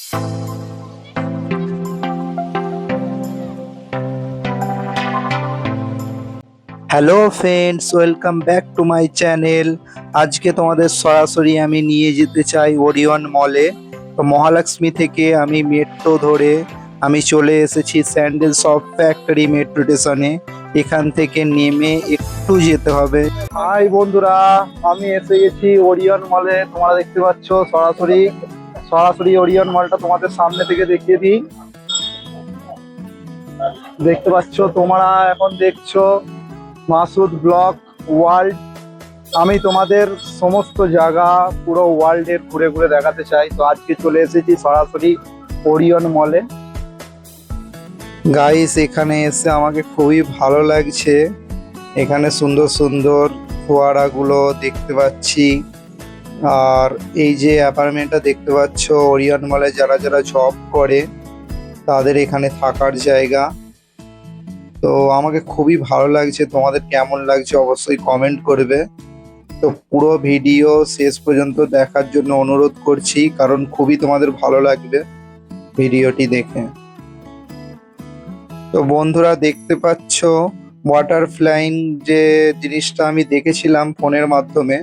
Hello friends, welcome back to my channel. আজকে তোমাদের সরাসরি আমি নিয়ে যেতে চাই ওরিয়ন মলে। তো মহালক্ষ্মী থেকে আমি মেট্রো ধরে আমি চলে এসেছি স্যান্ডেল শপ ফ্যাক্টরি মেট্রো স্টেশনে। এখান থেকে নেমে একটু যেতে হবে। হাই বন্ধুরা, আমি এসে গেছি ওরিয়ন মলে। তোমরা দেখতে পাচ্ছ সরাসরি সরাসরি ওরিয়ন মলটা তোমাদের সামনে থেকে দেখিয়ে দিই। দেখতে পাচ্ছ তোমরা এখন দেখছো মাসুদ ব্লগ ওয়ার্ল্ড। আমি তোমাদের সমস্ত জায়গা পুরো ওয়ার্ল্ডের ঘুরে ঘুরে দেখাতে চাই। তো আজকে চলে এসেছি সরাসরি ওরিয়ন মলে। গাইস, এখানে এসে আমাকে খুবই ভালো লাগছে। এখানে সুন্দর সুন্দর ফোয়ারাগুলো দেখতে পাচ্ছি। আর এই যে অ্যাপার্টমেন্টটা দেখতে পাচ্ছ, ওরিয়ন মলে যারা যারা জব করে তাদের এখানে থাকার জায়গা। তো আমাকে খুবই ভালো লাগছে। তোমাদের কেমন লাগছে অবশ্যই কমেন্ট করবে। তো পুরো ভিডিও শেষ পর্যন্ত দেখার জন্য অনুরোধ করছি, কারণ খুবই তোমাদের ভালো লাগবে ভিডিওটি দেখে। তো বন্ধুরা দেখতে পাচ্ছ ওয়াটার ফ্লাইং যে জিনিসটা আমি দেখেছিলাম ফোনের মাধ্যমে,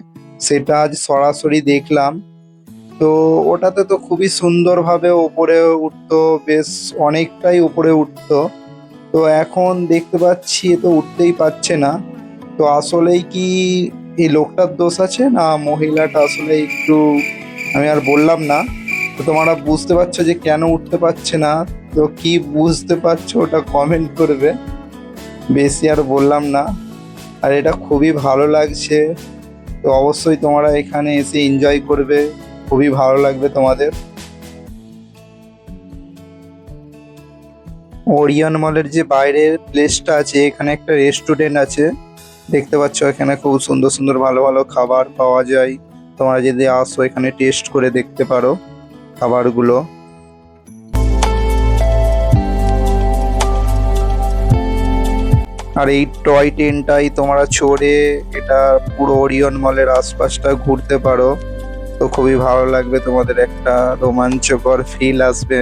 সেটা আজ সরাসরি দেখলাম। তো ওটাতে তো খুবই সুন্দরভাবে উপরে উঠতো, বেশ অনেকটাই উপরে উঠতো। তো এখন দেখতে পাচ্ছি তো উঠতেই পারছে না। তো আসলেই কি এই লোকটার দোষ আছে, না মহিলাটা আসলে একটু, আমি আর বললাম না। তো তোমরা বুঝতে পারছো যে কেন উঠতে পারছে না। তো কি বুঝতে পারছো ওটা কমেন্ট করবে, বেশি আর বললাম না। আর এটা খুবই ভালো লাগছে। তো অবশ্যই তোমরা এখানে এসে এনজয় করবে, খুবই ভালো লাগবে তোমাদের। ওরিয়ন মলের যে বাইরের প্লেসটা আছে, এখানে একটা রেস্টুরেন্ট আছে দেখতে পাচ্ছ। এখানে খুব সুন্দর সুন্দর ভালো ভালো খাবার পাওয়া যায়। তোমরা যদি আসো এখানে টেস্ট করে দেখতে পারো খাবারগুলো। আর এই টয় ট্রেনটাই তোমরা চড়ে এটা পুরো ওরিয়ন মলের আশপাশটা ঘুরতে পারো। তো খুবই ভালো লাগবে তোমাদের, একটা রোমাঞ্চকর ফিল আসবে।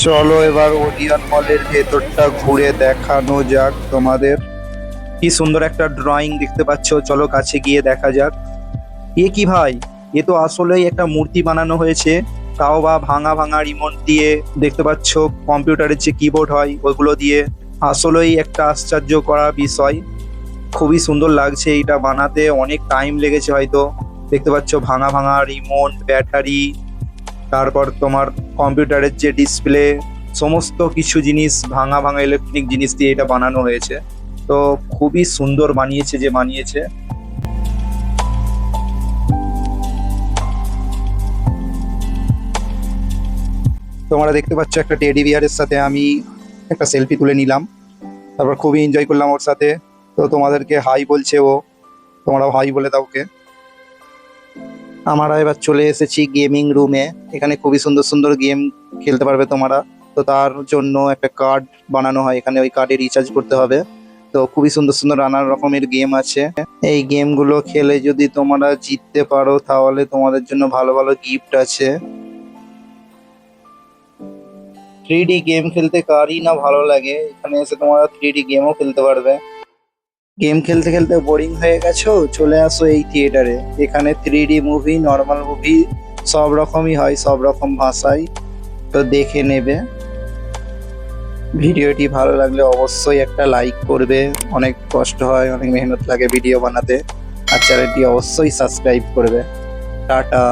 চলো এবার ওরিয়ন মলের ভেতরটা ঘুরে দেখানো যাক তোমাদের। কি সুন্দর একটা ড্রয়িং দেখতে পাচ্ছ, চলো কাছে গিয়ে দেখা যাক। এ কি ভাই, এ তো আসলেই একটা মূর্তি বানানো হয়েছে, তাও বা ভাঙা ভাঙা রিমোট দিয়ে। দেখতে পাচ্ছ কম্পিউটারের যে কিবোর্ড হয় ওইগুলো দিয়ে। আসলেই একটা আশ্চর্য করা বিষয়, খুবই সুন্দর লাগছে। এটা বানাতে অনেক টাইম লেগেছে হয়তো। দেখতে পাচ্ছ ভাঙা ভাঙা রিমোট, ব্যাটারি, তারপর তোমার কম্পিউটারের যে ডিসপ্লে, সমস্ত কিছু জিনিস ভাঙা ভাঙা ইলেকট্রনিক জিনিস দিয়ে এটা বানানো হয়েছে। তো খুবই সুন্দর বানিয়েছে যে বানিয়েছে। তোমরা দেখতে পাচ্ছ একটা টেডি বিয়ারের সাথে আমি একটা সেলফি তুলে নিলাম। তারপর খুবই এনজয় করলাম ওর সাথে। তো তোমাদেরকে হাই বলছে ও, তোমরাও হাই বলে দাও ওকে। আমরা এবার চলে এসেছি গেমিং রুমে। এখানে খুবই সুন্দর সুন্দর গেম খেলতে পারবে তোমরা। তো তার জন্য একটা কার্ড বানানো হয়, এখানে ওই কার্ডে রিচার্জ করতে হবে। তো খুবই সুন্দর সুন্দর নানা রকমের গেম আছে। এই গেমগুলো খেলে যদি তোমরা জিততে পারো তাহলে তোমাদের জন্য ভালো ভালো গিফট আছে। 3D গেম খেলতে কারই না ভালো লাগে, এখানে এসে তোমরা 3D গেমও খেলতে পারবে। গেম খেলতে খেলতে বোরিং হয়ে গেছো, চলে আসো এই থিয়েটারে। এখানে 3D মুভি, নর্মাল মুভি সব রকমই হয়, সব রকম ভাষায়। তো দেখে নেবে। ভিডিওটি ভালো লাগলে অবশ্যই একটা লাইক করবে। অনেক কষ্ট হয়, অনেক মেহনত লাগে ভিডিও বানাতে। আর চ্যানেলটি অবশ্যই সাবস্ক্রাইব করবে। টাটা।